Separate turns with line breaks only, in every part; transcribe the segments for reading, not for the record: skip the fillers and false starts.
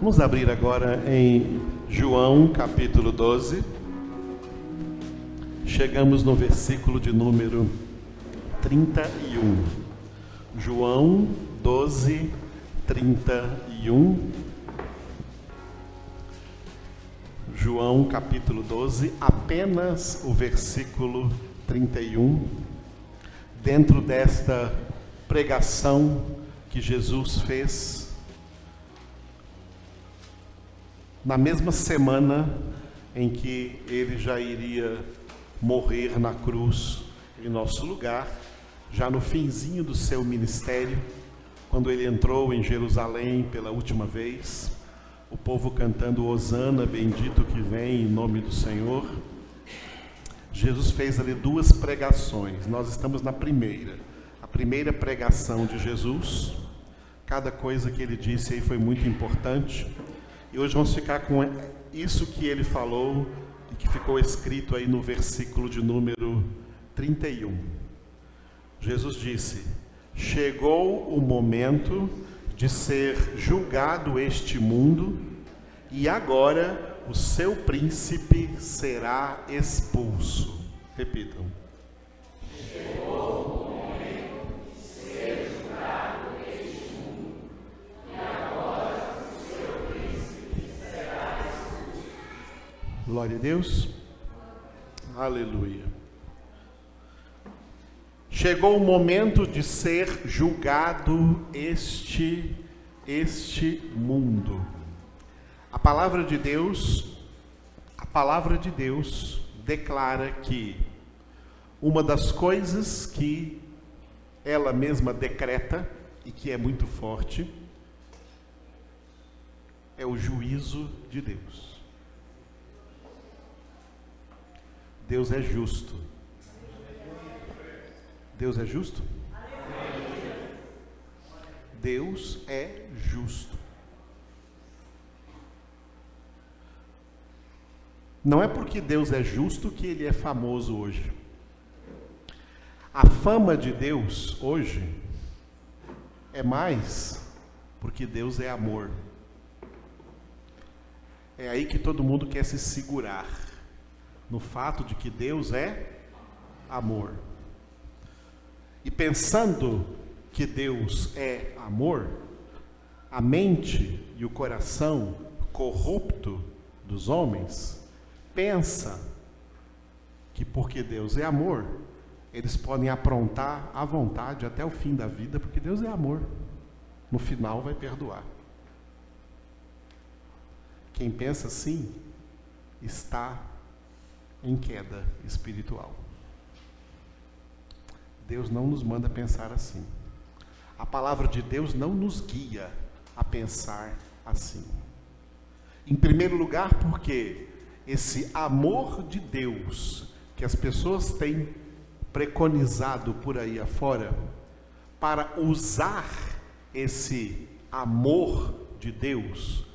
Vamos abrir agora em João capítulo 12. Chegamos no versículo de número 31. João 12, 31. João capítulo 12, apenas o versículo 31. Dentro desta pregação que Jesus fez na mesma semana em que ele já iria morrer na cruz em nosso lugar, já no finzinho do seu ministério, quando ele entrou em Jerusalém pela última vez, o povo cantando Hosana, bendito que vem em nome do Senhor. Jesus fez ali duas pregações. Nós estamos na primeira, a primeira pregação de Jesus. Cada coisa que ele disse aí foi muito importante. E hoje vamos ficar com isso que ele falou e que ficou escrito aí no versículo de número 31. Jesus disse: chegou o momento de ser julgado este mundo, e agora o seu príncipe será expulso. Repitam. Chegou o momento de ser julgado este mundo, e agora o seu príncipe será expulso. Glória a Deus. Aleluia. Chegou o momento de ser julgado este mundo. A palavra de Deus declara que uma das coisas que ela mesma decreta e que é muito forte é o juízo de Deus. Deus é justo. Deus é justo? Deus é justo. Não é porque Deus é justo que ele é famoso hoje. A fama de Deus hoje é mais porque Deus é amor. É aí que todo mundo quer se segurar, no fato de que Deus é amor. E pensando que Deus é amor, a mente e o coração corrupto dos homens pensa que porque Deus é amor, eles podem aprontar à vontade até o fim da vida, porque Deus é amor. No final vai perdoar. Quem pensa assim está em queda espiritual. Deus não nos manda pensar assim. A palavra de Deus não nos guia a pensar assim. Em primeiro lugar, porque esse amor de Deus que as pessoas têm preconizado por aí afora, para usar esse amor de Deus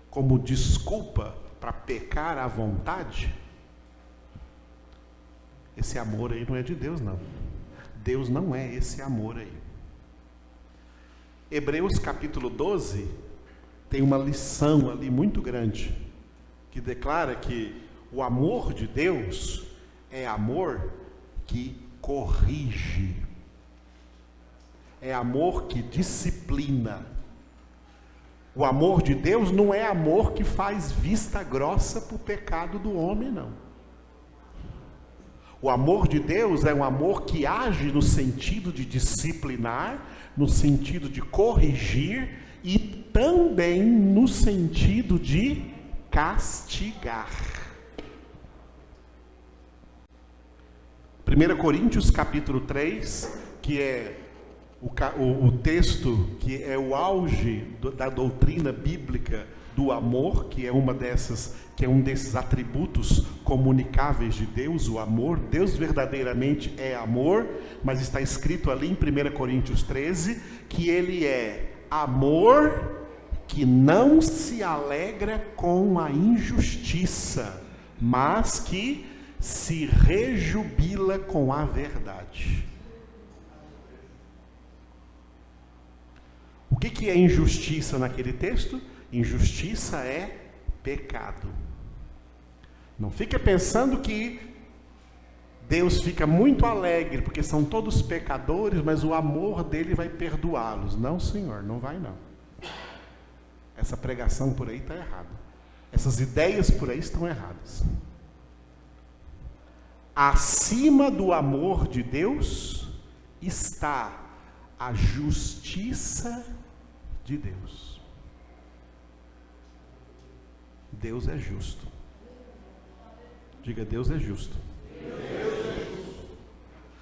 como desculpa para pecar à vontade, esse amor aí não é de Deus, não. Deus não é esse amor aí. Hebreus capítulo 12 tem uma lição ali muito grande, que declara que o amor de Deus é amor que corrige, é amor que disciplina. O amor de Deus não é amor que faz vista grossa para o pecado do homem, não. O amor de Deus é um amor que age no sentido de disciplinar, no sentido de corrigir e também no sentido de castigar. 1 Coríntios capítulo 3, que é o texto que é o auge da doutrina bíblica do amor, que é um desses atributos comunicáveis de Deus, o amor. Deus verdadeiramente é amor, mas está escrito ali em 1 Coríntios 13 que ele é amor que não se alegra com a injustiça, mas que se rejubila com a verdade. O que é injustiça naquele texto? Injustiça é pecado. Não fica pensando que Deus fica muito alegre, porque são todos pecadores, mas o amor dele vai perdoá-los. Não, Senhor, não vai não. Essa pregação por aí está errada. Essas ideias por aí estão erradas. Acima do amor de Deus está a justiça de Deus. Deus é justo. Diga, Deus é justo.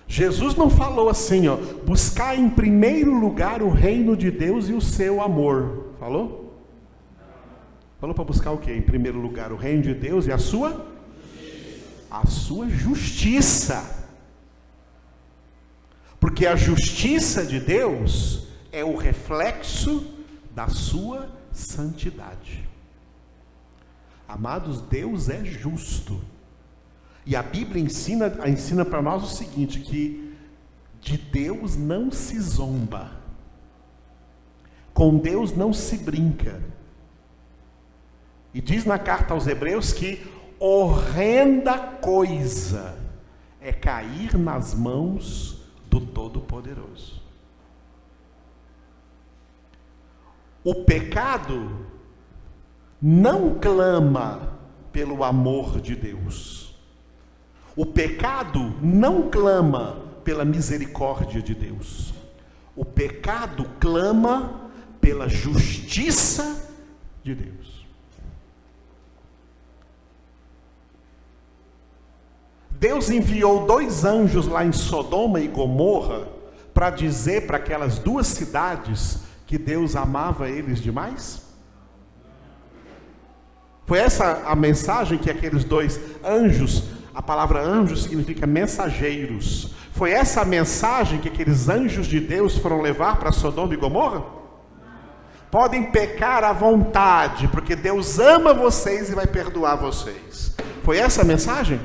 Jesus não falou assim, ó, buscar em primeiro lugar o reino de Deus e o seu amor. Falou? Falou para buscar o quê? Em primeiro lugar o reino de Deus e a sua justiça. A sua justiça. Porque a justiça de Deus é o reflexo da sua santidade. Amados, Deus é justo. E a Bíblia ensina para nós o seguinte, que de Deus não se zomba. Com Deus não se brinca. E diz na carta aos Hebreus que horrenda coisa é cair nas mãos do Todo-Poderoso. O pecado não clama pelo amor de Deus. O pecado não clama pela misericórdia de Deus. O pecado clama pela justiça de Deus. Deus enviou 2 anjos lá em Sodoma e Gomorra para dizer para aquelas 2 cidades que Deus amava eles demais? Foi essa a mensagem que aqueles 2 anjos, a palavra anjo significa mensageiros, foi essa a mensagem que aqueles anjos de Deus foram levar para Sodoma e Gomorra? Podem pecar à vontade, porque Deus ama vocês e vai perdoar vocês. Foi essa a mensagem?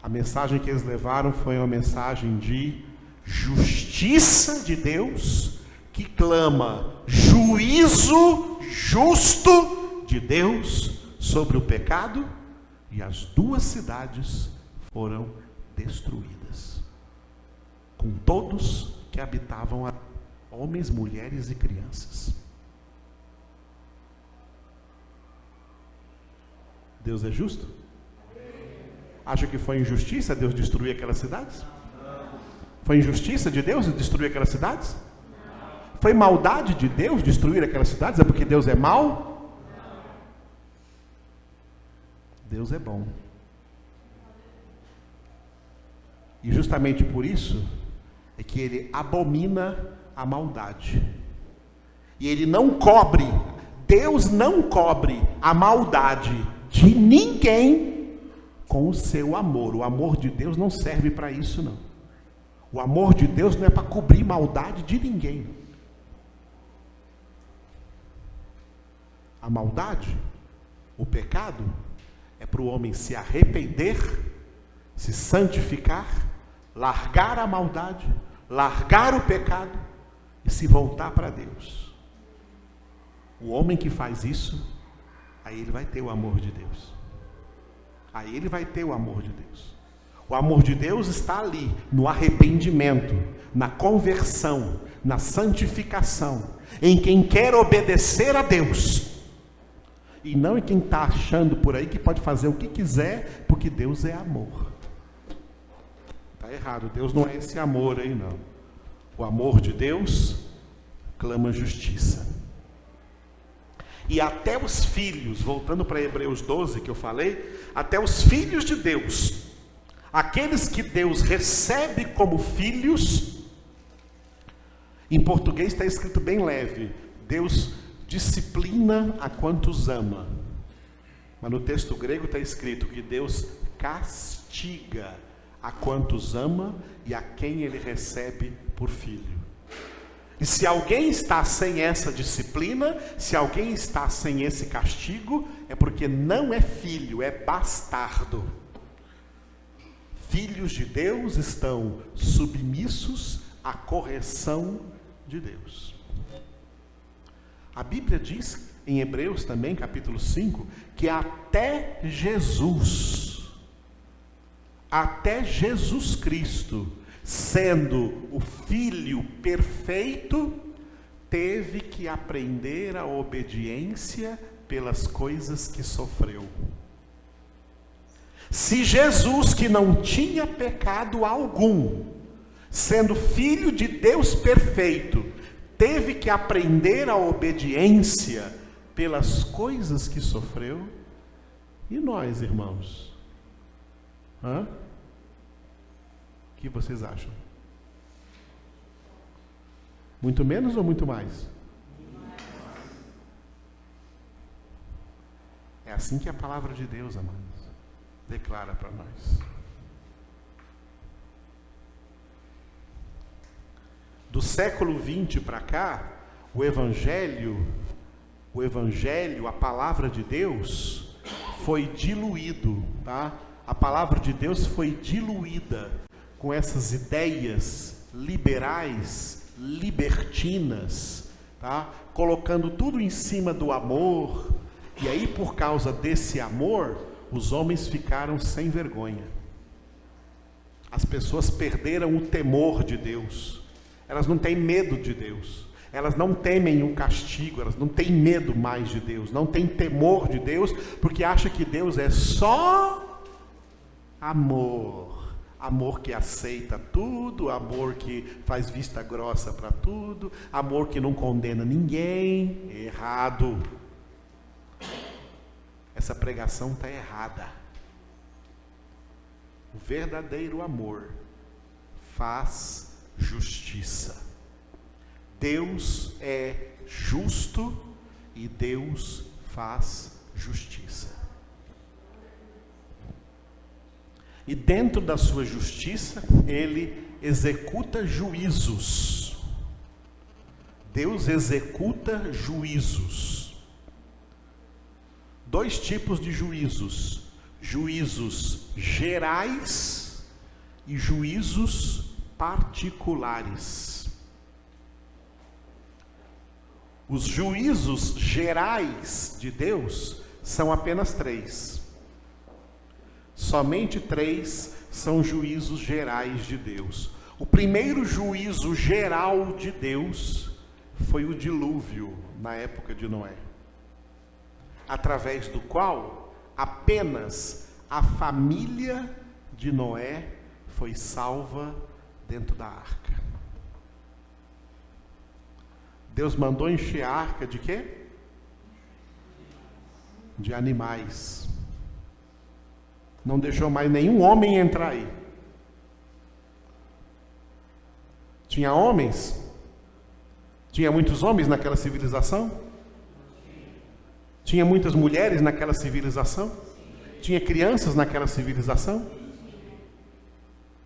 A mensagem que eles levaram foi uma mensagem de justiça de Deus, que clama juízo justo de Deus sobre o pecado, e as 2 cidades foram destruídas, com todos que habitavam, homens, mulheres e crianças. Deus é justo? Acha que foi injustiça Deus destruir aquelas cidades? Foi injustiça de Deus destruir aquelas cidades? Foi maldade de Deus destruir aquelas cidades? É porque Deus é mau? Deus é bom. E justamente por isso é que Ele abomina a maldade. E Ele não cobre, Deus não cobre a maldade de ninguém com o seu amor. O amor de Deus não serve para isso, não. O amor de Deus não é para cobrir maldade de ninguém. A maldade, o pecado, é para o homem se arrepender, se santificar, largar a maldade, largar o pecado e se voltar para Deus. O homem que faz isso, aí ele vai ter o amor de Deus. Aí ele vai ter o amor de Deus. O amor de Deus está ali, no arrependimento, na conversão, na santificação, em quem quer obedecer a Deus. E não em quem está achando por aí que pode fazer o que quiser, porque Deus é amor. Está errado, Deus não é esse amor aí não. O amor de Deus clama justiça. E até os filhos, voltando para Hebreus 12 que eu falei, até os filhos de Deus, aqueles que Deus recebe como filhos, em português está escrito bem leve, Deus disciplina a quantos ama. Mas no texto grego está escrito que Deus castiga a quantos ama e a quem Ele recebe por filho. E se alguém está sem essa disciplina, se alguém está sem esse castigo, é porque não é filho, é bastardo. Filhos de Deus estão submissos à correção de Deus. A Bíblia diz em Hebreus também, capítulo 5, que até Jesus Cristo, sendo o Filho perfeito, teve que aprender a obediência pelas coisas que sofreu. Se Jesus, que não tinha pecado algum, sendo Filho de Deus perfeito, teve que aprender a obediência pelas coisas que sofreu, e nós, irmãos? O que vocês acham? Muito menos ou muito mais? É assim que a palavra de Deus, amados, declara para nós. Do século 20 para cá, o Evangelho, a palavra de Deus, foi diluído, tá? A palavra de Deus foi diluída com essas ideias liberais, libertinas, tá? Colocando tudo em cima do amor, e aí por causa desse amor, os homens ficaram sem vergonha. As pessoas perderam o temor de Deus. Elas não têm medo de Deus. Elas não temem o castigo. Elas não têm medo mais de Deus. Não têm temor de Deus, porque acham que Deus é só amor. Amor que aceita tudo, amor que faz vista grossa para tudo, amor que não condena ninguém. Errado. Essa pregação está errada. O verdadeiro amor faz justiça. Deus é justo e Deus faz justiça. E dentro da sua justiça, Ele executa juízos. Deus executa juízos. Dois tipos de juízos: juízos gerais e juízos particulares. Os juízos gerais de Deus são apenas 3. Somente 3 são juízos gerais de Deus. O primeiro juízo geral de Deus foi o dilúvio na época de Noé, através do qual apenas a família de Noé foi salva dentro da arca. Deus mandou encher a arca de quê? De animais. Não deixou mais nenhum homem entrar aí. Tinha homens? Tinha muitos homens naquela civilização? Tinha muitas mulheres naquela civilização? Tinha crianças naquela civilização?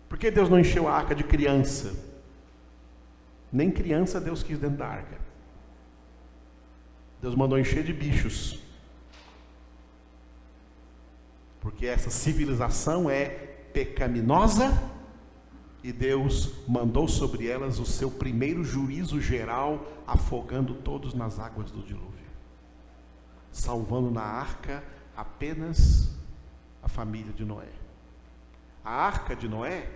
Por que Deus não encheu a arca de criança? Nem criança Deus quis dentro da arca. Deus mandou encher de bichos. Porque essa civilização é pecaminosa e Deus mandou sobre elas o seu primeiro juízo geral, afogando todos nas águas do dilúvio, salvando na arca apenas a família de Noé. A arca de Noé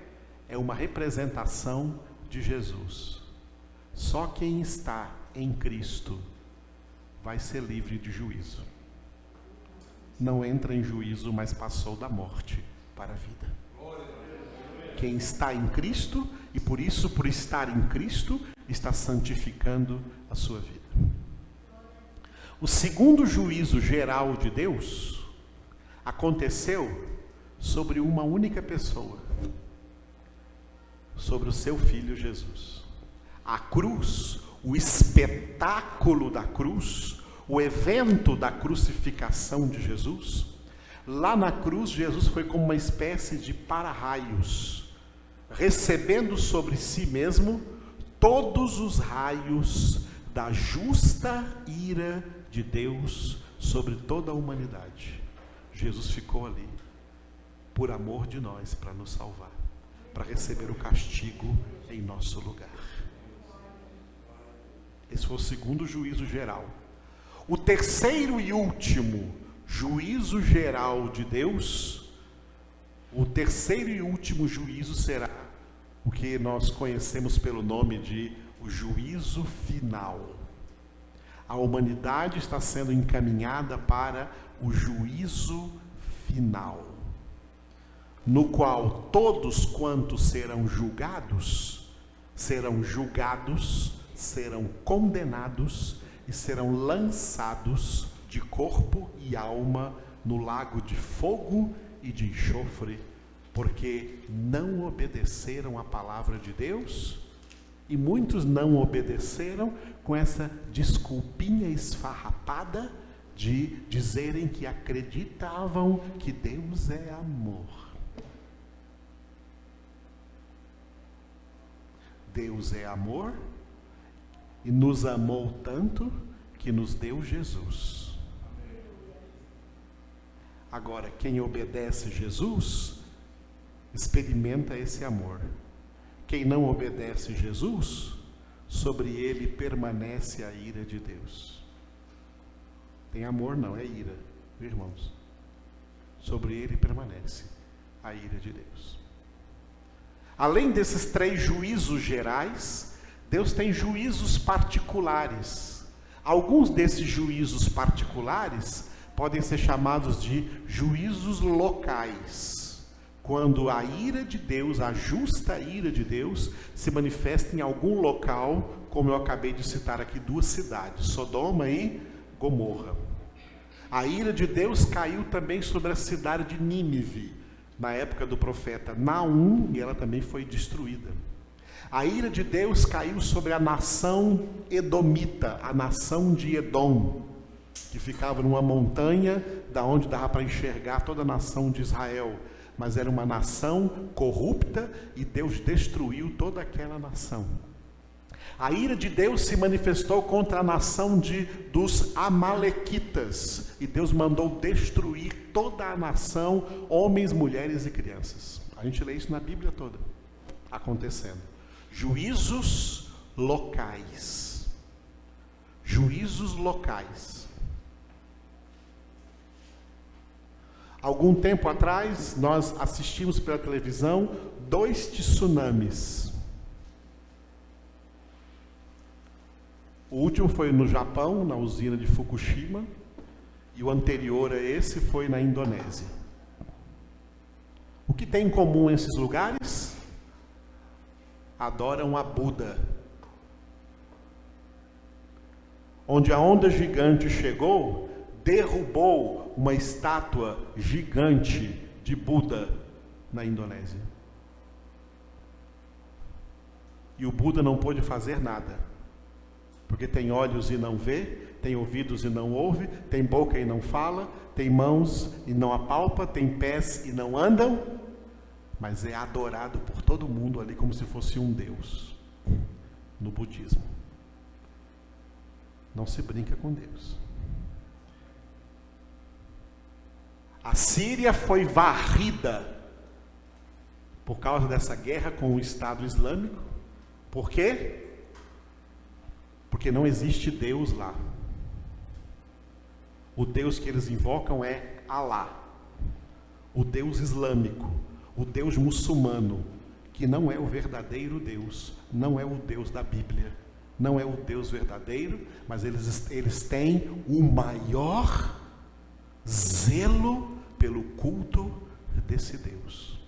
é uma representação de Jesus. Só quem está em Cristo vai ser livre de juízo. Não entra em juízo, mas passou da morte para a vida. Quem está em Cristo, e por isso, por estar em Cristo, está santificando a sua vida. O segundo juízo geral de Deus aconteceu sobre uma única pessoa, sobre o seu Filho Jesus. A cruz, o espetáculo da cruz, o evento da crucificação de Jesus, lá na cruz Jesus foi como uma espécie de para-raios, recebendo sobre si mesmo todos os raios da justa ira de Deus sobre toda a humanidade. Jesus ficou ali por amor de nós, para nos salvar, para receber o castigo em nosso lugar. Esse foi o segundo juízo geral. O terceiro e último juízo geral de Deus, o terceiro e último juízo será o que nós conhecemos pelo nome de o juízo final. A humanidade está sendo encaminhada para o juízo final, no qual todos quantos serão julgados, serão condenados e serão lançados de corpo e alma no lago de fogo e de enxofre, porque não obedeceram à palavra de Deus, e muitos não obedeceram com essa desculpinha esfarrapada de dizerem que acreditavam que Deus é amor. Deus é amor e nos amou tanto que nos deu Jesus. Agora, quem obedece Jesus, experimenta esse amor. Quem não obedece Jesus, sobre ele permanece a ira de Deus. Tem amor não, é ira, irmãos. Sobre ele permanece a ira de Deus. Além desses 3 juízos gerais, Deus tem juízos particulares. Alguns desses juízos particulares podem ser chamados de juízos locais, quando a ira de Deus, a justa ira de Deus, se manifesta em algum local, como eu acabei de citar aqui 2 cidades, Sodoma e Gomorra. A ira de Deus caiu também sobre a cidade de Nínive, na época do profeta Naum, e ela também foi destruída. A ira de Deus caiu sobre a nação edomita, a nação de Edom, que ficava numa montanha, da onde dava para enxergar toda a nação de Israel, mas era uma nação corrupta e Deus destruiu toda aquela nação. A ira de Deus se manifestou contra a nação dos amalequitas, e Deus mandou destruir toda a nação, homens, mulheres e crianças. A gente lê isso na Bíblia toda, acontecendo. Juízos locais. Juízos locais. Algum tempo atrás, nós assistimos pela televisão 2 tsunamis. O último foi no Japão, na usina de Fukushima, e o anterior a esse foi na Indonésia. O que tem em comum esses lugares? Adoram a Buda. Onde a onda gigante chegou, derrubou uma estátua gigante de Buda na Indonésia. E o Buda não pôde fazer nada, porque tem olhos e não vê, tem ouvidos e não ouve, tem boca e não fala, tem mãos e não apalpa, tem pés e não andam, mas é adorado por todo mundo ali como se fosse um deus, no budismo. Não se brinca com Deus. A Síria foi varrida por causa dessa guerra com o Estado Islâmico. Por quê? Porque não existe Deus lá. O Deus que eles invocam é Alá, o Deus islâmico, o Deus muçulmano, que não é o verdadeiro Deus, não é o Deus da Bíblia, não é o Deus verdadeiro, mas eles têm o maior zelo pelo culto desse Deus.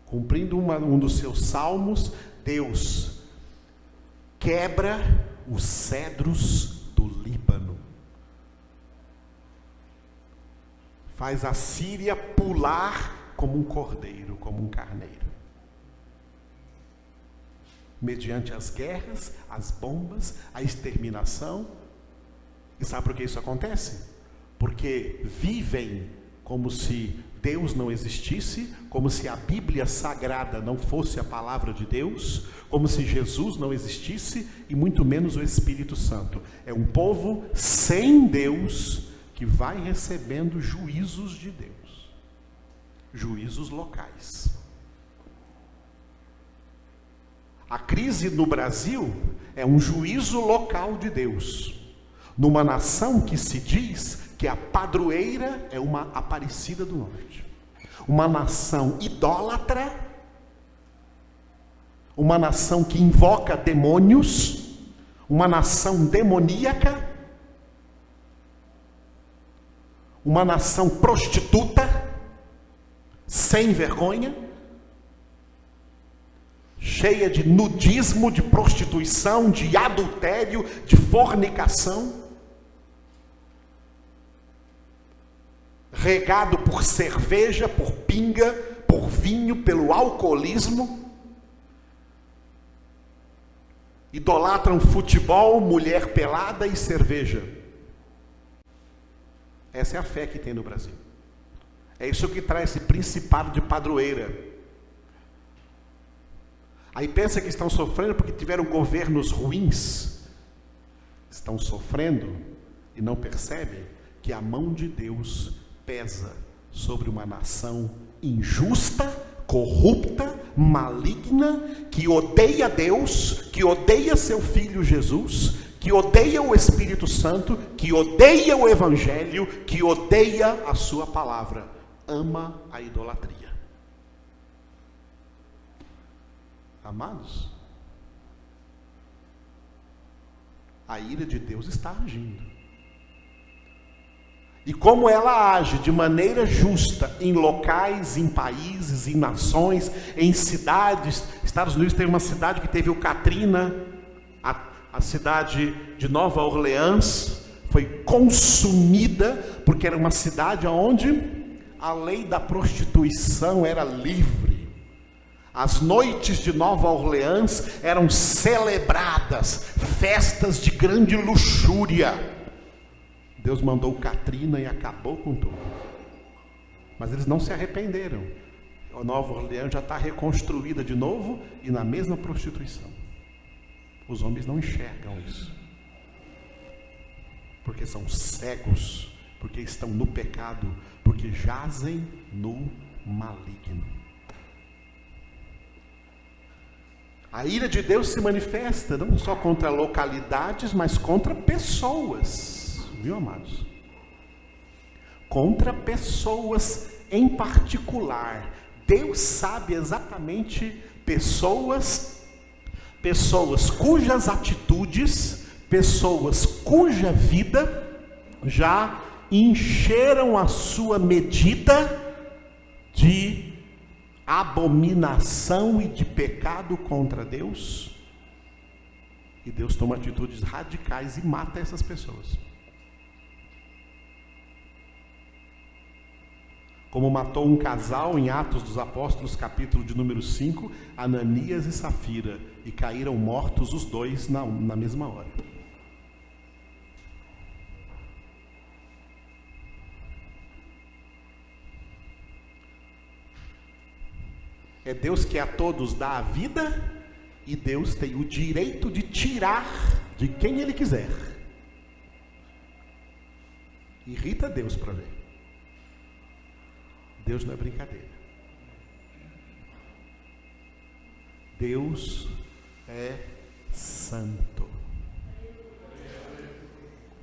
Cumprindo um dos seus salmos, Deus quebra os cedros do Líbano, faz a Síria pular como um cordeiro, como um carneiro, mediante as guerras, as bombas, a exterminação. E sabe por que isso acontece? Porque vivem como se Deus não existisse, como se a Bíblia Sagrada não fosse a palavra de Deus, como se Jesus não existisse e muito menos o Espírito Santo. É um povo sem Deus que vai recebendo juízos de Deus, juízos locais. A crise no Brasil é um juízo local de Deus. numa nação que se diz que a padroeira é uma Aparecida do Norte, uma nação idólatra, uma nação que invoca demônios, uma nação demoníaca, uma nação prostituta, sem vergonha, cheia de nudismo, de prostituição, de adultério, de fornicação, regado por cerveja, por pinga, por vinho, pelo alcoolismo, idolatram futebol, mulher pelada e cerveja. Essa é a fé que tem no Brasil. É isso que traz esse principado de padroeira. Aí pensa que estão sofrendo porque tiveram governos ruins. Estão sofrendo e não percebem que a mão de Deus pesa sobre uma nação injusta, corrupta, maligna, que odeia Deus, que odeia seu Filho Jesus, que odeia o Espírito Santo, que odeia o Evangelho, que odeia a sua palavra, ama a idolatria. Amados, a ira de Deus está agindo. E como ela age de maneira justa em locais, em países, em nações, em cidades. Estados Unidos tem uma cidade que teve o Katrina, a cidade de Nova Orleans foi consumida, porque era uma cidade onde a lei da prostituição era livre. As noites de Nova Orleans eram celebradas, festas de grande luxúria. Deus mandou o Katrina e acabou com tudo. Mas eles não se arrependeram. A Nova Orleans já está reconstruída de novo e na mesma prostituição. Os homens não enxergam isso. Porque são cegos, porque estão no pecado, porque jazem no maligno. A ira de Deus se manifesta não só contra localidades, mas contra pessoas. Viu, amados? Contra pessoas em particular. Deus sabe exatamente pessoas cujas atitudes, pessoas cuja vida já encheram a sua medida de abominação e de pecado contra Deus. E Deus toma atitudes radicais e mata essas pessoas. Como matou um casal em Atos dos Apóstolos, capítulo de número 5, Ananias e Safira, e caíram mortos os dois na mesma hora. É Deus que a todos dá a vida, e Deus tem o direito de tirar de quem Ele quiser. Irrita Deus para ver. Deus não é brincadeira. Deus é santo.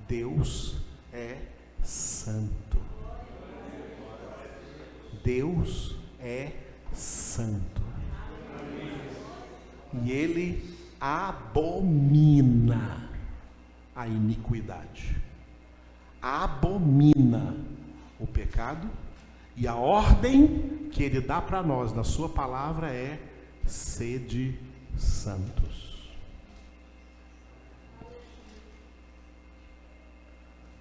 Deus é santo. Deus é santo. E Ele abomina a iniquidade. Abomina o pecado. E a ordem que Ele dá para nós na sua palavra é: sede santos.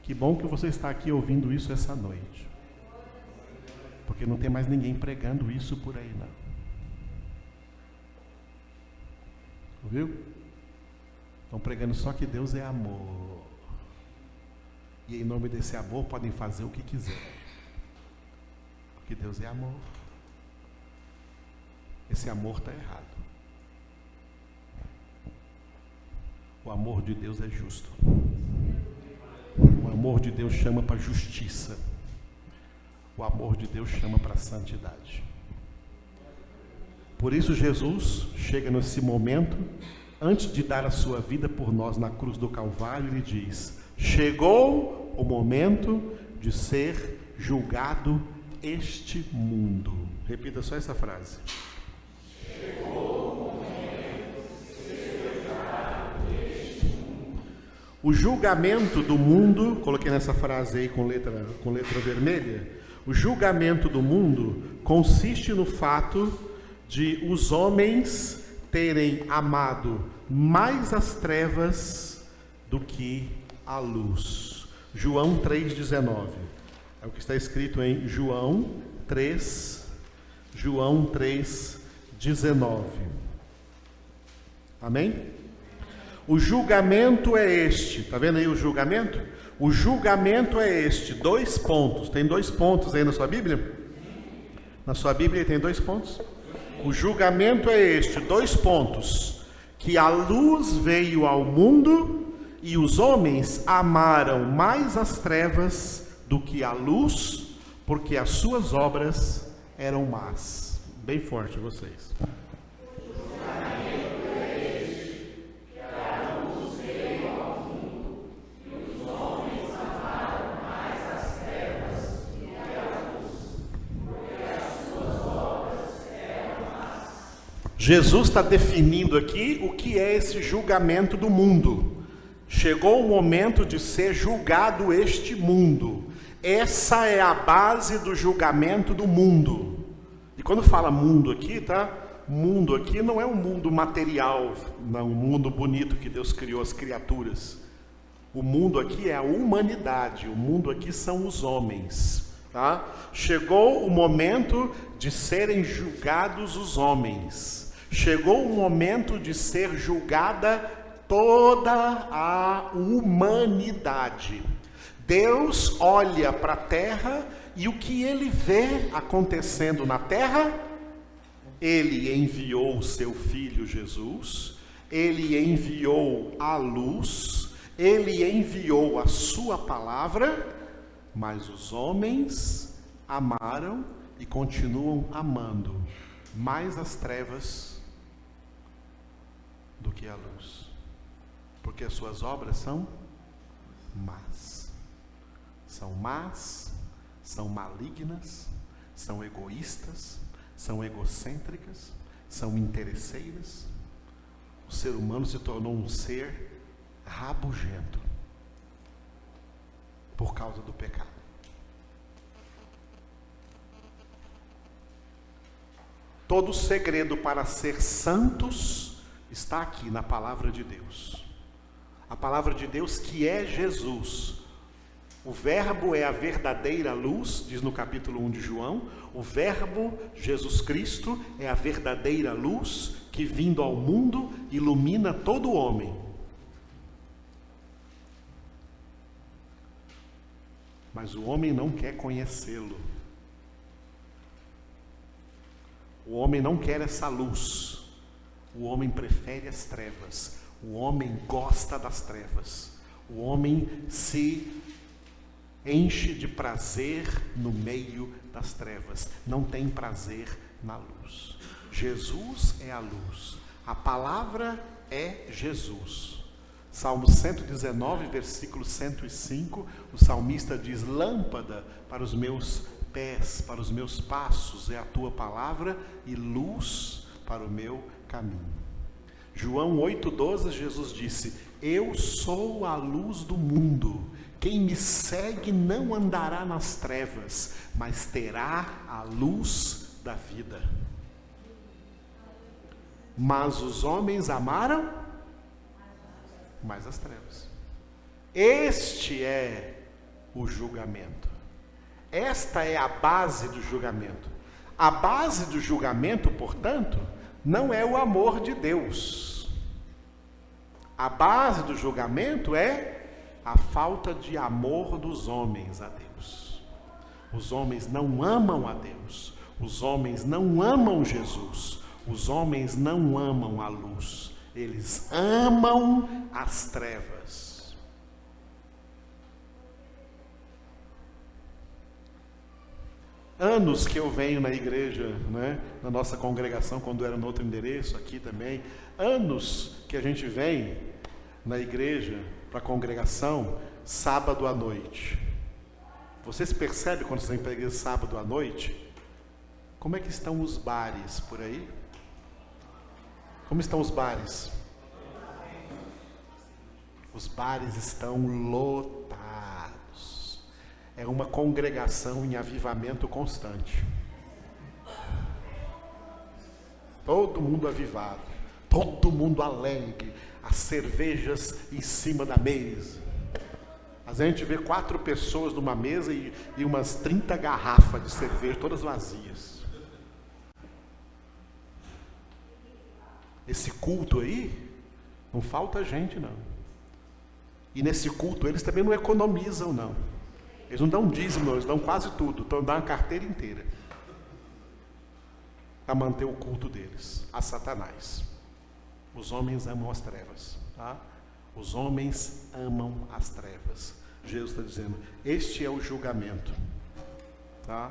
Que bom que você está aqui ouvindo isso essa noite, porque não tem mais ninguém pregando isso por aí não. Viu? Estão pregando só que Deus é amor, e em nome desse amor podem fazer o que quiser. Que Deus é amor. Esse amor está errado. O amor de Deus é justo. O amor de Deus chama para justiça. O amor de Deus chama para santidade. Por isso Jesus chega nesse momento, antes de dar a sua vida por nós na cruz do Calvário, Ele diz: Chegou o momento de ser julgado este mundo. Repita só essa frase. Chegou o momento de ser julgado este mundo. O julgamento do mundo, coloquei nessa frase aí com letra vermelha. O julgamento do mundo consiste no fato de os homens terem amado mais as trevas do que a luz. João 3,19. É o que está escrito em João 3,19. Amém? O julgamento é este. Está vendo aí o julgamento? O julgamento é este. 2 pontos. Tem 2 pontos aí na sua Bíblia? Na sua Bíblia tem 2 pontos? O julgamento é este. 2 pontos. Que a luz veio ao mundo e os homens amaram mais as trevas do que a luz, porque as suas obras eram más. Bem forte vocês. Jesus está definindo aqui o que é esse julgamento do mundo. Chegou o momento de ser julgado este mundo. Essa é a base do julgamento do mundo. E quando fala mundo aqui, tá? Mundo aqui não é um mundo material, não, um mundo bonito que Deus criou as criaturas. O mundo aqui é a humanidade, o mundo aqui são os homens, tá? Chegou o momento de serem julgados os homens. Chegou o momento de ser julgada toda a humanidade. Deus olha para a terra e o que ele vê acontecendo na terra, ele enviou o seu filho Jesus, ele enviou a luz, ele enviou a sua palavra, mas os homens amaram e continuam amando mais as trevas do que a luz. Porque as suas obras são más. São más, são malignas, são egoístas, são egocêntricas, são interesseiras. O ser humano se tornou um ser rabugento por causa do pecado. Todo o segredo para ser santos está aqui na palavra de Deus. A palavra de Deus que é Jesus. O verbo é a verdadeira luz, diz no capítulo 1 de João. O verbo, Jesus Cristo, é a verdadeira luz que vindo ao mundo ilumina todo homem. Mas o homem não quer conhecê-lo. O homem não quer essa luz. O homem prefere as trevas. O homem gosta das trevas. O homem se enche de prazer no meio das trevas. Não tem prazer na luz. Jesus é a luz. A palavra é Jesus. Salmo 119, versículo 105, o salmista diz: lâmpada para os meus pés, para os meus passos é a tua palavra e luz para o meu caminho. João 8,12, Jesus disse: eu sou a luz do mundo, quem me segue não andará nas trevas, mas terá a luz da vida. Mas os homens amaram mais as trevas. Este é o julgamento. Esta é a base do julgamento. A base do julgamento, portanto, não é o amor de Deus. A base do julgamento é a falta de amor dos homens a Deus. Os homens não amam a Deus. Os homens não amam Jesus. Os homens não amam a luz. Eles amam as trevas. Anos que eu venho na igreja, na nossa congregação, quando era no outro endereço, aqui também. Anos que a gente vem na igreja, para a congregação, sábado à noite. Vocês percebem quando vocês vêm para a igreja sábado à noite? Como é que estão os bares por aí? Como estão os bares? Os bares estão lotados. É uma congregação em avivamento constante. Todo mundo avivado, todo mundo alegre, as cervejas em cima da mesa. Às vezes a gente vê 4 pessoas numa mesa e umas 30 garrafas de cerveja, todas vazias. Esse culto aí, não falta gente não. E nesse culto eles também não economizam não. Eles não dão dízimo não, eles dão quase tudo, então dão uma carteira inteira. Para manter o culto deles, a Satanás. Os homens amam as trevas, tá? Os homens amam as trevas. Jesus está dizendo, este é o julgamento, tá?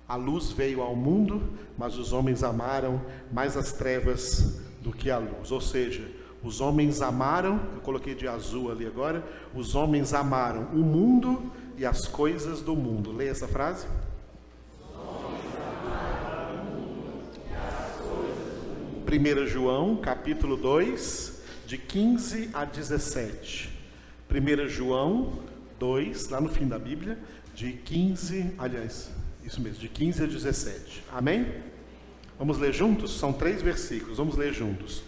A luz veio ao mundo, mas os homens amaram mais as trevas do que a luz. Ou seja, os homens amaram, eu coloquei de azul ali agora, os homens amaram o mundo e as coisas do mundo. Leia essa frase. 1 João, capítulo 2, de 15 a 17. 1 João 2, lá no fim da Bíblia, de 15, aliás, isso mesmo, de 15 a 17. Amém? Vamos ler juntos? São 3 versículos, vamos ler juntos.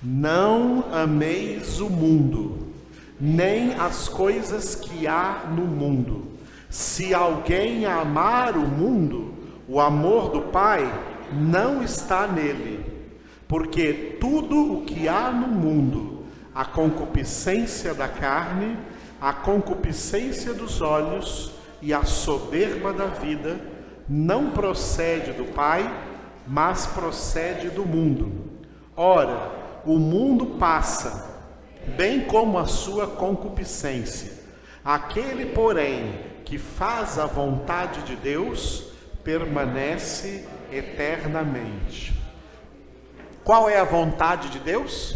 Não ameis o mundo, nem as coisas que há no mundo. Se alguém amar o mundo, o amor do Pai não está nele. Porque tudo o que há no mundo, a concupiscência da carne, a concupiscência dos olhos e a soberba da vida, não procede do Pai, mas procede do mundo. Ora, o mundo passa, bem como a sua concupiscência. Aquele, porém, que faz a vontade de Deus, permanece eternamente. Qual é a vontade de Deus?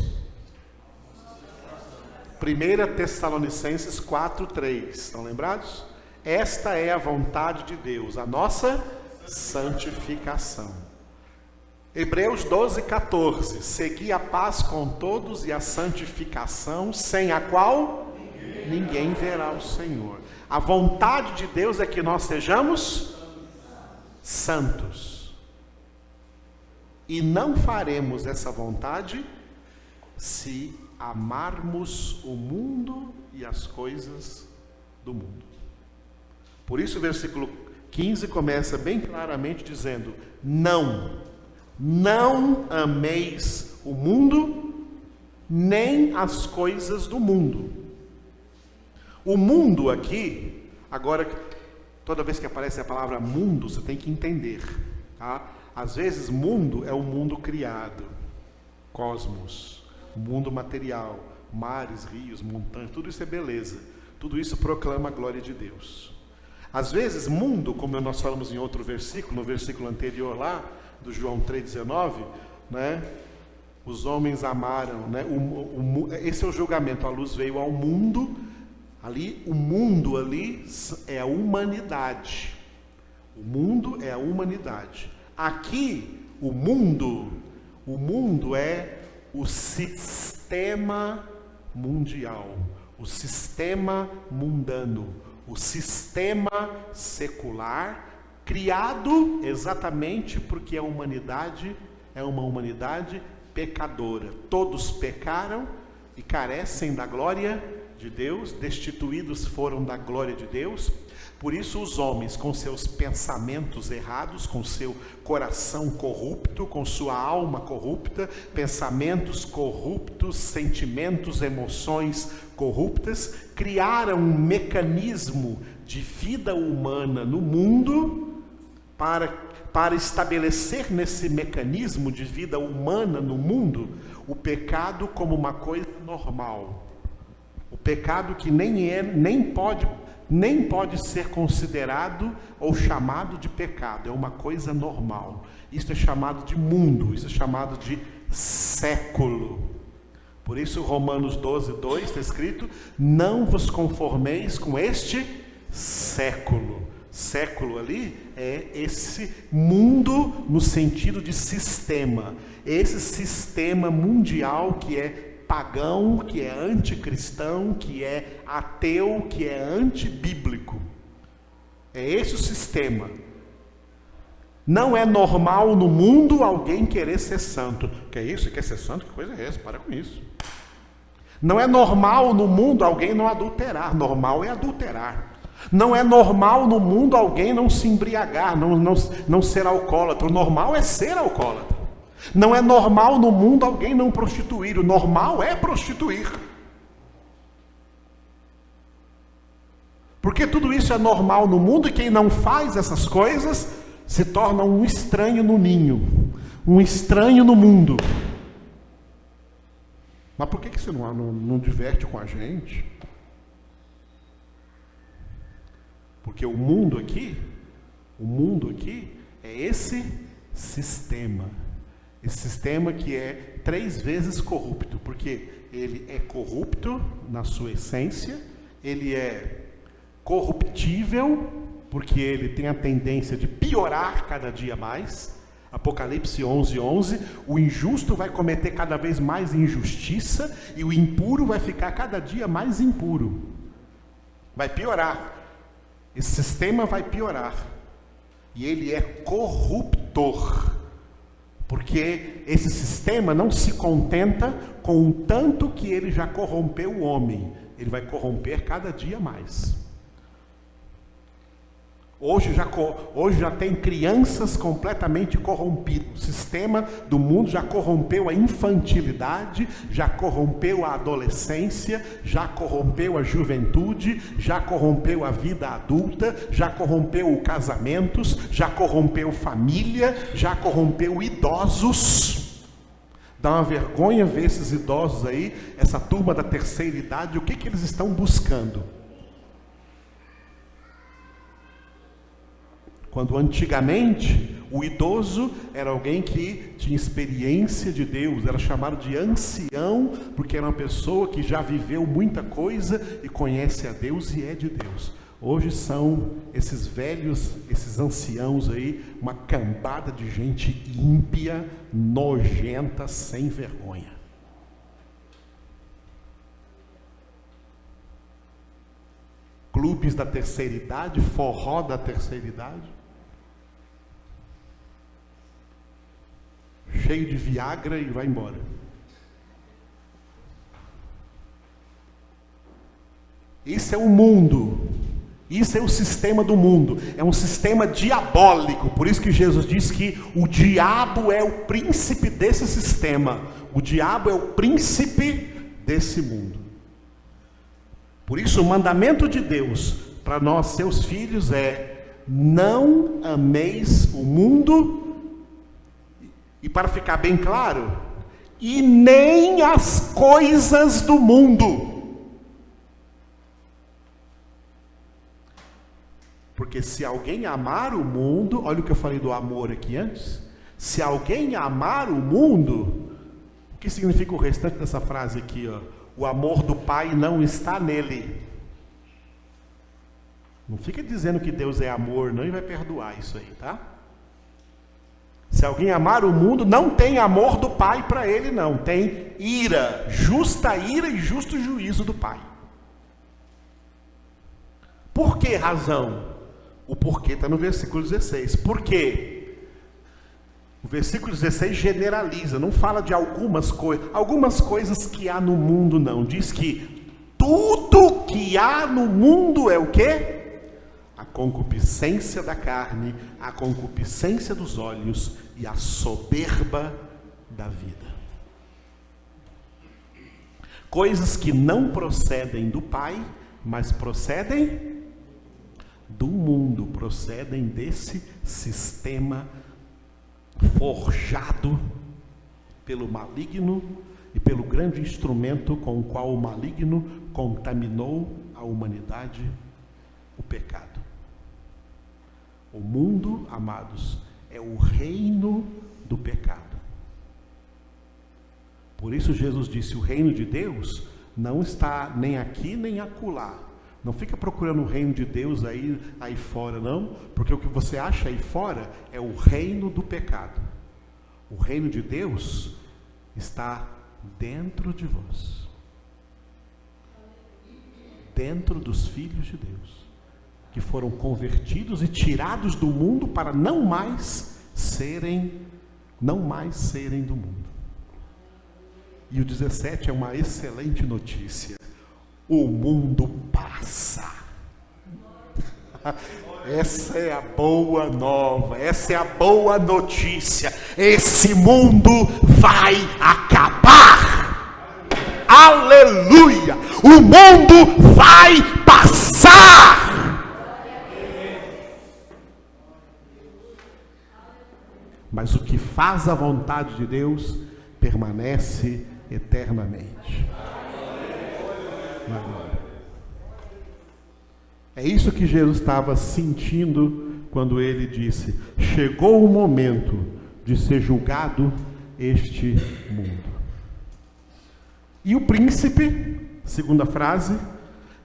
1 Tessalonicenses 4:3. Estão lembrados? Esta é a vontade de Deus, a nossa santificação. Hebreus 12:14. Segui a paz com todos e a santificação, sem a qual ninguém verá o Senhor. A vontade de Deus é que nós sejamos santos. E não faremos essa vontade se amarmos o mundo e as coisas do mundo. Por isso o versículo 15 começa bem claramente dizendo: não ameis o mundo, nem as coisas do mundo. O mundo aqui, agora, toda vez que aparece a palavra mundo, você tem que entender, tá? Às vezes, mundo é o mundo criado, cosmos, o mundo material, mares, rios, montanhas, tudo isso é beleza. Tudo isso proclama a glória de Deus. Às vezes, mundo, como nós falamos em outro versículo, no versículo anterior lá, do João 3,19, né? Os homens amaram, né? Esse é o julgamento, a luz veio ao mundo, ali, o mundo ali é a humanidade. O mundo é a humanidade. Aqui, o mundo é o sistema mundial, o sistema mundano, o sistema secular, criado exatamente porque a humanidade é uma humanidade pecadora. Todos pecaram e carecem da glória de Deus, destituídos foram da glória de Deus. Por isso os homens, com seus pensamentos errados, com seu coração corrupto, com sua alma corrupta, pensamentos corruptos, sentimentos, emoções corruptas, criaram um mecanismo de vida humana no mundo para estabelecer nesse mecanismo de vida humana no mundo o pecado como uma coisa normal. O pecado que nem pode ser considerado ou chamado de pecado, é uma coisa normal. Isso é chamado de mundo, isso é chamado de século. Por isso, Romanos 12:2 está escrito: não vos conformeis com este século. Século ali é esse mundo no sentido de sistema. Esse sistema mundial que é pagão, que é anticristão, que é ateu, que é antibíblico. É esse o sistema. Não é normal no mundo alguém querer ser santo. Que é isso? Quer ser santo? Que coisa é essa? Para com isso. Não é normal no mundo alguém não adulterar. Normal é adulterar. Não é normal no mundo alguém não se embriagar, não ser alcoólatra. O normal é ser alcoólatra. Não é normal no mundo alguém não prostituir. O normal é prostituir. Porque tudo isso é normal no mundo e quem não faz essas coisas se torna um estranho no ninho, um estranho no mundo. Mas por que você não diverte com a gente? Porque o mundo aqui é esse sistema. Esse sistema que é 3 vezes corrupto, porque ele é corrupto na sua essência, ele é corruptível, porque ele tem a tendência de piorar cada dia mais. Apocalipse 11:11, o injusto vai cometer cada vez mais injustiça e o impuro vai ficar cada dia mais impuro. Vai piorar. Esse sistema vai piorar. E ele é corruptor. Porque esse sistema não se contenta com o tanto que ele já corrompeu o homem. Ele vai corromper cada dia mais. Hoje já tem crianças completamente corrompidas. O sistema do mundo já corrompeu a infantilidade, já corrompeu a adolescência, já corrompeu a juventude, já corrompeu a vida adulta, já corrompeu casamentos, já corrompeu família, já corrompeu idosos. Dá uma vergonha ver esses idosos aí, essa turma da terceira idade, o que eles estão buscando? Quando antigamente o idoso era alguém que tinha experiência de Deus, era chamado de ancião, porque era uma pessoa que já viveu muita coisa e conhece a Deus e é de Deus. Hoje são esses velhos, esses anciãos aí, uma cambada de gente ímpia, nojenta, sem vergonha. Clubes da terceira idade, forró da terceira idade. Cheio de Viagra e vai embora. Isso é o mundo. Isso é o sistema do mundo. É um sistema diabólico. Por isso que Jesus diz que o diabo é o príncipe desse sistema. O diabo é o príncipe desse mundo. Por isso o mandamento de Deus para nós, seus filhos, é: não ameis o mundo. E para ficar bem claro, e nem as coisas do mundo. Porque se alguém amar o mundo, olha o que eu falei do amor aqui antes. Se alguém amar o mundo, o que significa o restante dessa frase aqui, ó? O amor do Pai não está nele. Não fica dizendo que Deus é amor, não, e vai perdoar isso aí, tá? Se alguém amar o mundo, não tem amor do Pai para ele, não. Tem ira, justa ira e justo juízo do Pai. Por que razão? O porquê está no versículo 16. Por quê? O versículo 16 generaliza, não fala de algumas coisas que há no mundo, não. Diz que tudo que há no mundo é o quê? A concupiscência da carne, a concupiscência dos olhos e a soberba da vida. Coisas que não procedem do Pai, mas procedem do mundo, procedem desse sistema forjado pelo maligno e pelo grande instrumento com o qual o maligno contaminou a humanidade, o pecado. O mundo, amados, é o reino do pecado. Por isso Jesus disse, o reino de Deus não está nem aqui nem acolá. Não fica procurando o reino de Deus aí fora, não, porque o que você acha aí fora é o reino do pecado. O reino de Deus está dentro de vós, dentro dos filhos de Deus, que foram convertidos e tirados do mundo para não mais serem do mundo. E o 17 é uma excelente notícia. O mundo passa. Essa é a boa nova, essa é a boa notícia. Esse mundo vai acabar. Aleluia! O mundo vai passar. Mas o que faz a vontade de Deus permanece eternamente. É isso que Jesus estava sentindo quando ele disse: chegou o momento de ser julgado este mundo. E o príncipe, segunda frase,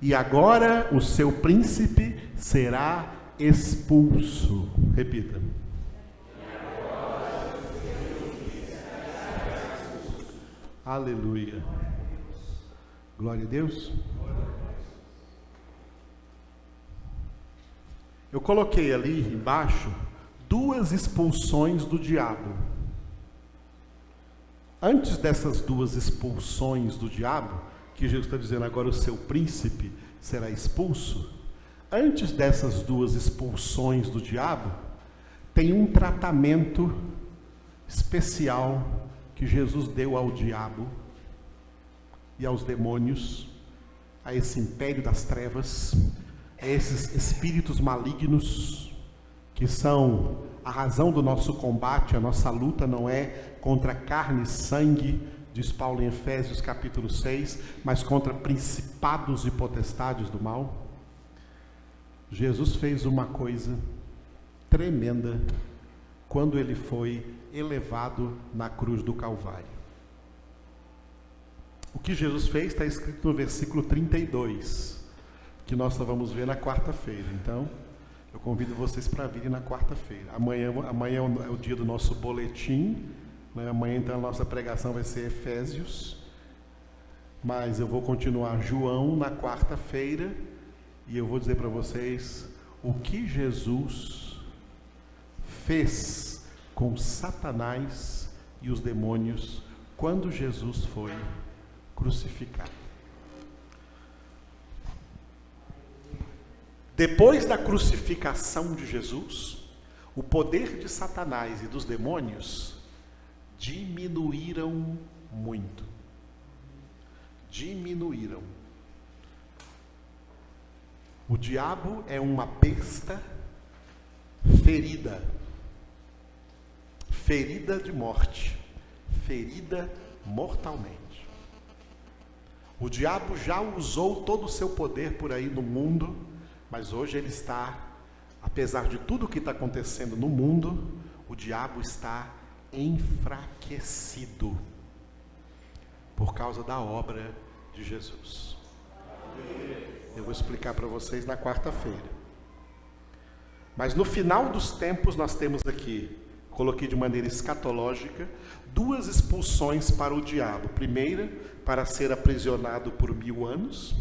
e agora o seu príncipe será expulso. Repita. Aleluia. Glória a Deus. Eu coloquei ali embaixo 2 expulsões do diabo. Antes dessas 2 expulsões do diabo, que Jesus está dizendo agora o seu príncipe será expulso, antes dessas 2 expulsões do diabo, tem um tratamento especial que Jesus deu ao diabo e aos demônios, a esse império das trevas, a esses espíritos malignos, que são a razão do nosso combate. A nossa luta não é contra carne e sangue, diz Paulo em Efésios capítulo 6, mas contra principados e potestades do mal. Jesus fez uma coisa tremenda quando ele foi elevado na cruz do Calvário. O que Jesus fez está escrito no versículo 32, que nós só vamos ver na quarta-feira. Então, eu convido vocês para virem na quarta-feira. Amanhã é o dia do nosso boletim, né? Amanhã, então, a nossa pregação vai ser Efésios, mas eu vou continuar João na quarta-feira, e eu vou dizer para vocês o que Jesus fez com Satanás e os demônios quando Jesus foi crucificado. Depois da crucificação de Jesus, o poder de Satanás e dos demônios diminuíram muito. Diminuíram. O diabo é uma besta ferida. Ferida de morte. Ferida mortalmente. O diabo já usou todo o seu poder por aí no mundo, mas hoje ele está, apesar de tudo o que está acontecendo no mundo, o diabo está enfraquecido por causa da obra de Jesus. Eu vou explicar para vocês na quarta-feira. Mas no final dos tempos nós temos aqui, coloquei de maneira escatológica, 2 expulsões para o diabo. Primeira, para ser aprisionado por 1000 anos.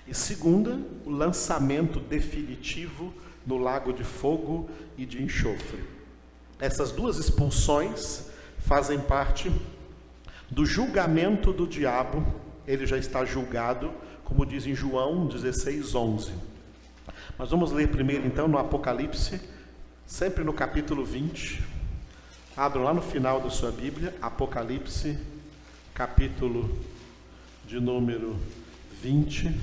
E segunda, o lançamento definitivo no lago de fogo e de enxofre. Essas 2 expulsões fazem parte do julgamento do diabo. Ele já está julgado, como diz em João 16:11. Mas vamos ler primeiro então no Apocalipse, sempre no capítulo 20. Abram lá no final da sua Bíblia, Apocalipse, capítulo de número 20.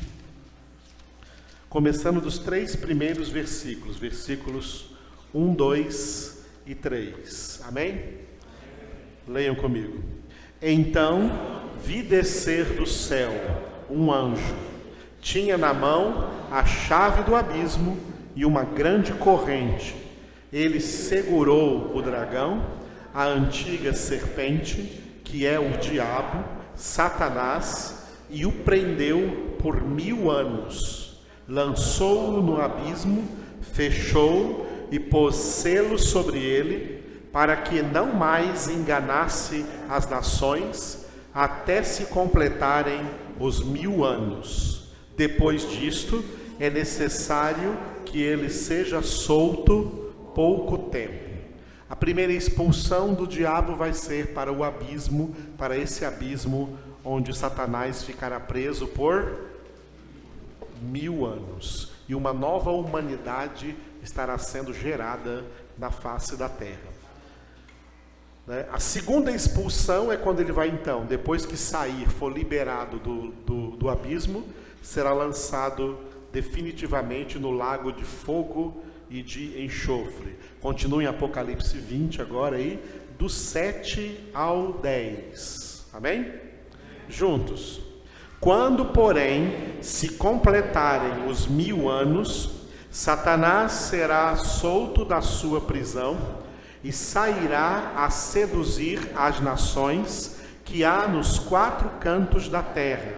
Começando dos 3 primeiros versículos, versículos 1, 2 e 3. Amém? Leiam comigo. Então vi descer do céu um anjo. Tinha na mão a chave do abismo e uma grande corrente. Ele segurou o dragão, a antiga serpente, que é o diabo, Satanás, e o prendeu por 1000 anos. Lançou-o no abismo, fechou e pôs selo sobre ele, para que não mais enganasse as nações, até se completarem os 1000 anos. Depois disto, é necessário que ele seja solto pouco tempo. A primeira expulsão do diabo vai ser para o abismo, para esse abismo onde Satanás ficará preso por 1000 anos. E uma nova humanidade estará sendo gerada na face da terra. A segunda expulsão é quando ele vai então, depois que sair, for liberado do abismo, será lançado definitivamente no lago de fogo e de enxofre. Continua em Apocalipse 20 agora aí, do 7 ao 10. Amém? Juntos. Quando, porém, se completarem os 1000 anos, Satanás será solto da sua prisão e sairá a seduzir as nações que há nos 4 cantos da terra,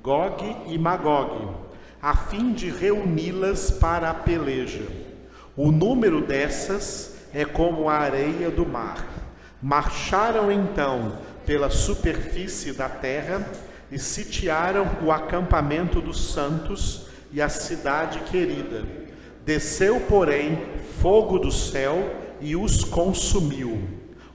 Gog e Magog, a fim de reuni-las para a peleja. O número dessas é como a areia do mar. Marcharam então pela superfície da terra e sitiaram o acampamento dos santos e a cidade querida. Desceu, porém, fogo do céu e os consumiu.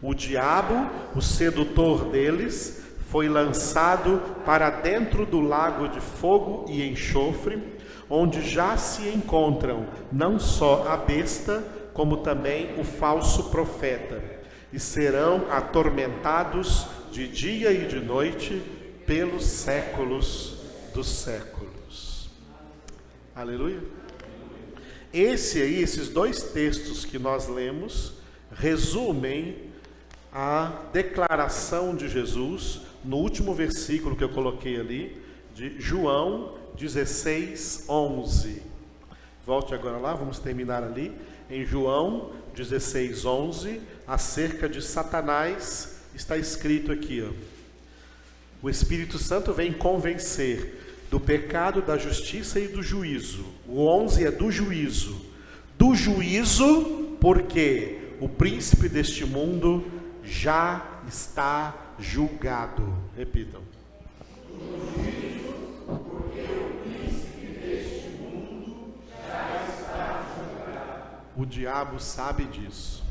O diabo, o sedutor deles, foi lançado para dentro do lago de fogo e enxofre, onde já se encontram não só a besta, como também o falso profeta, e serão atormentados de dia e de noite pelos séculos dos séculos. Aleluia. Esses 2 textos que nós lemos, resumem a declaração de Jesus, no último versículo que eu coloquei ali, de João 16, 11. Volte agora lá, vamos terminar ali, em João 16, 11, acerca de Satanás, está escrito aqui, o Espírito Santo vem convencer do pecado, da justiça e do juízo. O 11 é do juízo. Do juízo, porque o príncipe deste mundo já está julgado. Repitam. Do juízo, porque o príncipe deste mundo já está julgado. O diabo sabe disso.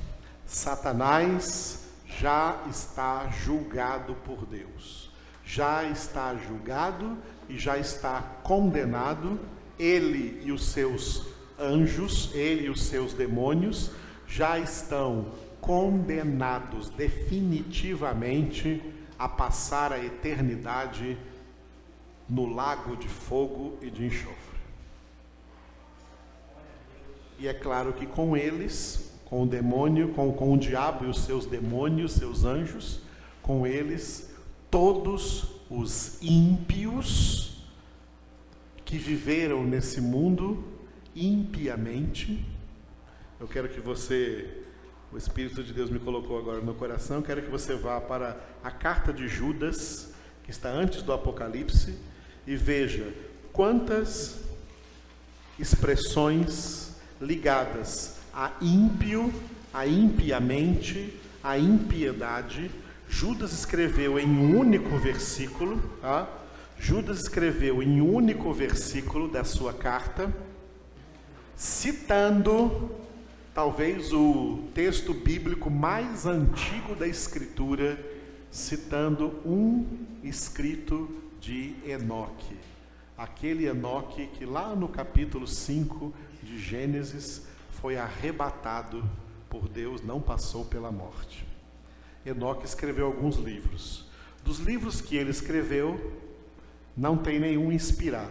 Satanás já está julgado por Deus. Já está julgado e já está condenado. Ele e os seus anjos, ele e os seus demônios já estão condenados definitivamente a passar a eternidade no lago de fogo e de enxofre. E é claro que com eles, com o demônio, com o diabo e os seus demônios, seus anjos, com eles, todos os ímpios que viveram nesse mundo impiamente. Eu quero que você, o Espírito de Deus me colocou agora no meu coração, eu quero que você vá para a carta de Judas, que está antes do Apocalipse, e veja quantas expressões ligadas a ímpio, a impiamente, a impiedade, Judas escreveu em um único versículo, tá? Judas escreveu em um único versículo da sua carta, citando talvez o texto bíblico mais antigo da Escritura, citando um escrito de Enoque. Aquele Enoque que lá no capítulo 5 de Gênesis foi arrebatado por Deus, não passou pela morte. Enoque escreveu alguns livros. Dos livros que ele escreveu, não tem nenhum inspirado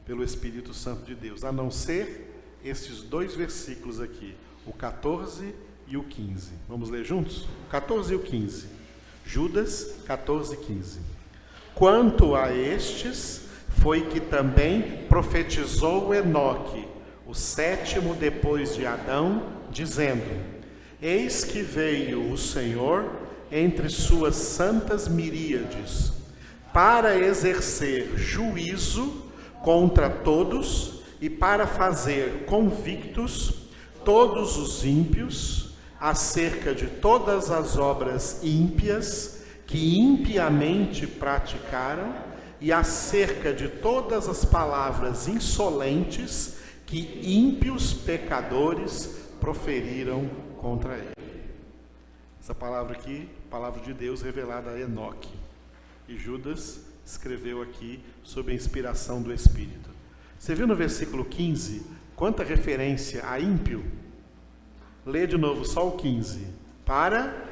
pelo Espírito Santo de Deus, a não ser esses 2 versículos aqui, o 14 e o 15. Vamos ler juntos? O 14 e o 15. Judas 14 e 15. Quanto a estes, foi que também profetizou Enoque, o 7º depois de Adão, dizendo: Eis que veio o Senhor entre suas santas miríades, para exercer juízo contra todos e para fazer convictos todos os ímpios acerca de todas as obras ímpias que impiamente praticaram e acerca de todas as palavras insolentes que ímpios pecadores proferiram contra ele. Essa palavra aqui, palavra de Deus revelada a Enoque. E Judas escreveu aqui sob a inspiração do Espírito. Você viu no versículo 15 quanta referência a ímpio? Lê de novo só o 15. Para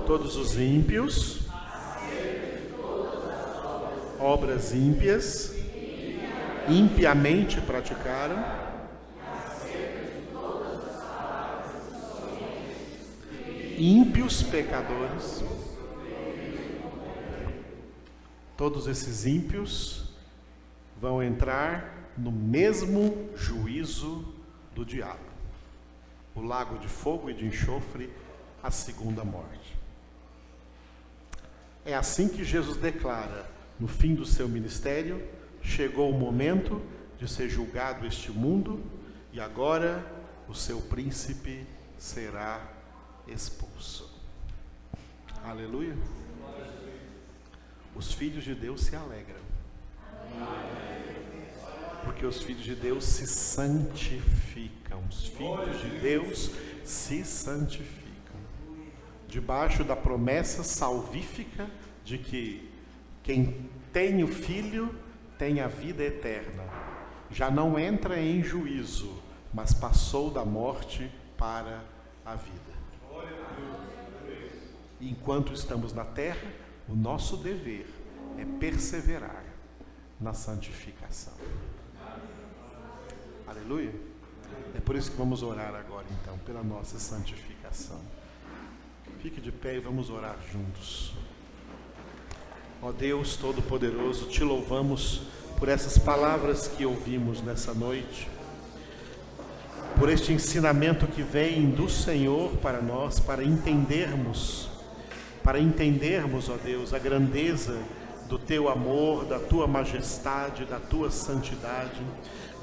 todos os ímpios, obras ímpias, impiamente praticaram, ímpios pecadores. Todos esses ímpios vão entrar no mesmo juízo do diabo, o lago de fogo e de enxofre, a segunda morte. É assim que Jesus declara, no fim do seu ministério: chegou o momento de ser julgado este mundo, e agora o seu príncipe será expulso. Aleluia. Os filhos de Deus se alegram, porque os filhos de Deus se santificam. Os filhos de Deus se santificam debaixo da promessa salvífica de que quem tem o Filho tem a vida eterna. Já não entra em juízo, mas passou da morte para a vida. Enquanto estamos na terra, o nosso dever é perseverar na santificação. Aleluia. É por isso que vamos orar agora, então, pela nossa santificação. Fique de pé e vamos orar juntos. Ó Deus Todo-Poderoso, te louvamos por essas palavras que ouvimos nessa noite, por este ensinamento que vem do Senhor para nós, para entendermos, ó Deus, a grandeza do teu amor, da tua majestade, da tua santidade,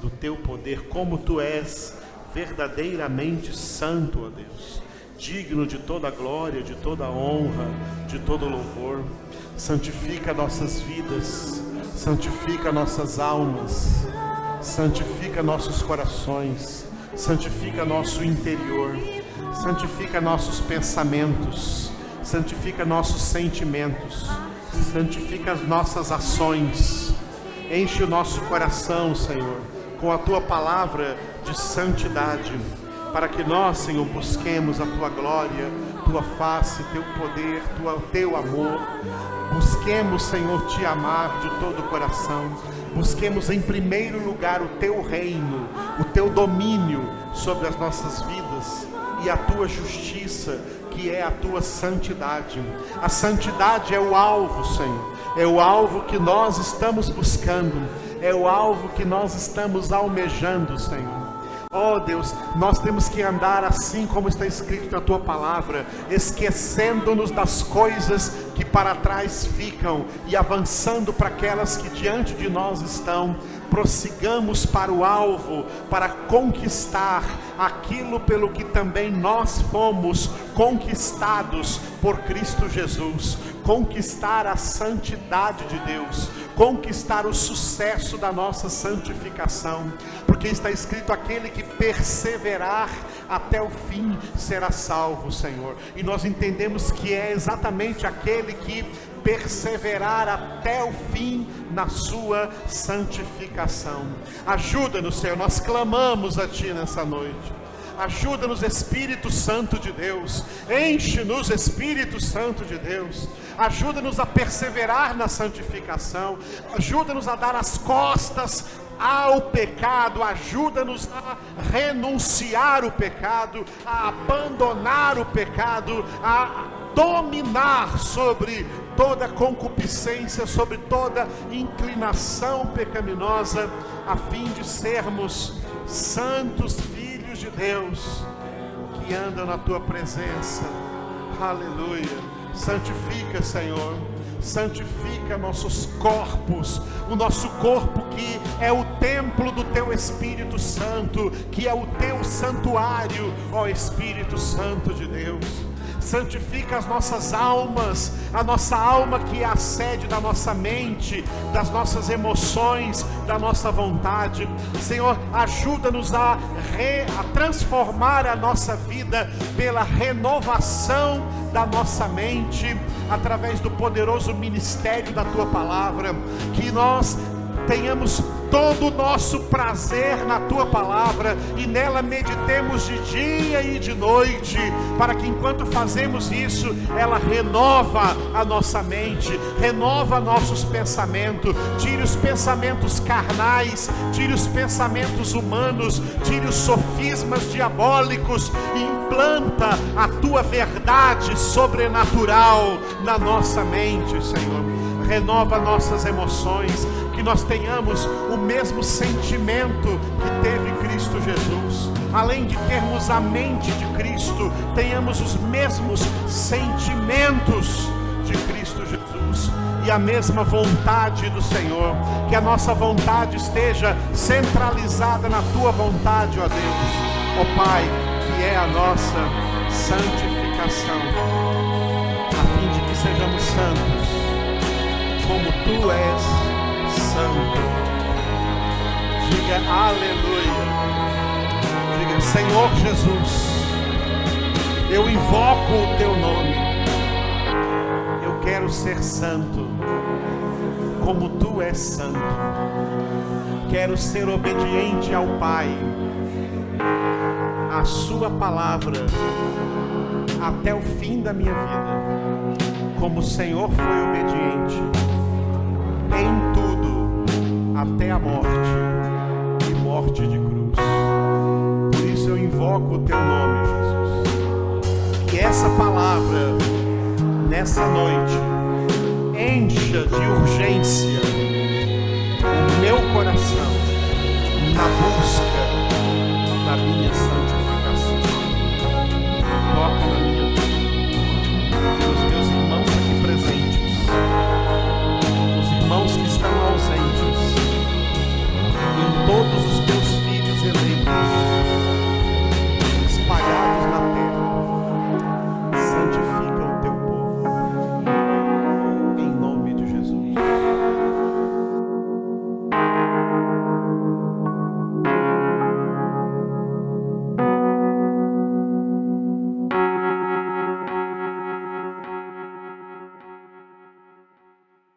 do teu poder, como tu és verdadeiramente santo, ó Deus, digno de toda glória, de toda honra, de todo louvor. Santifica nossas vidas, santifica nossas almas, santifica nossos corações, santifica nosso interior, santifica nossos pensamentos, santifica nossos sentimentos, santifica as nossas ações. Enche o nosso coração, Senhor, com a tua palavra de santidade, para que nós, Senhor, busquemos a tua glória, tua face, teu poder, teu amor. Busquemos, Senhor, te amar de todo o coração. Busquemos em primeiro lugar o teu reino, o teu domínio sobre as nossas vidas e a tua justiça, que é a tua santidade. A santidade é o alvo, Senhor, é o alvo que nós estamos buscando, é o alvo que nós estamos almejando, Senhor. Oh Deus, nós temos que andar assim como está escrito na tua palavra, esquecendo-nos das coisas que para trás ficam e avançando para aquelas que diante de nós estão. Prossigamos para o alvo, para conquistar aquilo pelo que também nós fomos conquistados por Cristo Jesus. Conquistar a santidade de Deus, conquistar o sucesso da nossa santificação, porque está escrito: aquele que perseverar até o fim será salvo, Senhor. E nós entendemos que é exatamente aquele que perseverar até o fim na sua santificação. Ajuda-nos, Senhor, nós clamamos a Ti nessa noite. Ajuda-nos, Espírito Santo de Deus. Enche-nos, Espírito Santo de Deus. Ajuda-nos a perseverar na santificação. Ajuda-nos a dar as costas ao pecado. Ajuda-nos a renunciar o pecado, a abandonar o pecado, a dominar sobre toda concupiscência, sobre toda inclinação pecaminosa, a fim de sermos santos filhos de Deus que andam na tua presença. Aleluia. Santifica, Senhor. Santifica nossos corpos, o nosso corpo que é o templo do Teu Espírito Santo, que é o Teu santuário, ó Espírito Santo de Deus. Santifica as nossas almas, a nossa alma que é a sede da nossa mente, das nossas emoções, da nossa vontade. Senhor, ajuda-nos a transformar a nossa vida pela renovação da nossa mente, através do poderoso ministério da Tua Palavra, que nós tenhamos todo o nosso prazer na Tua Palavra e nela meditemos de dia e de noite, para que enquanto fazemos isso, ela renova a nossa mente, renova nossos pensamentos, tire os pensamentos carnais, tire os pensamentos humanos, tire os sofismas diabólicos e implanta a Tua verdade sobrenatural na nossa mente, Senhor. Renova nossas emoções, que nós tenhamos o mesmo sentimento que teve Cristo Jesus. Além de termos a mente de Cristo, tenhamos os mesmos sentimentos de Cristo Jesus e a mesma vontade do Senhor. Que a nossa vontade esteja centralizada na Tua vontade, ó Deus, ó Pai, que é a nossa santificação, a fim de que sejamos santos, como Tu és santo. Diga aleluia. Diga: Senhor Jesus, eu invoco o Teu nome. Eu quero ser santo, como Tu és santo. Quero ser obediente ao Pai, à Sua palavra, até o fim da minha vida, como o Senhor foi obediente em tudo, até a morte, e morte de cruz. Por isso eu invoco o Teu nome, Jesus. Que essa palavra, nessa noite, encha de urgência o meu coração na busca da minha salvação.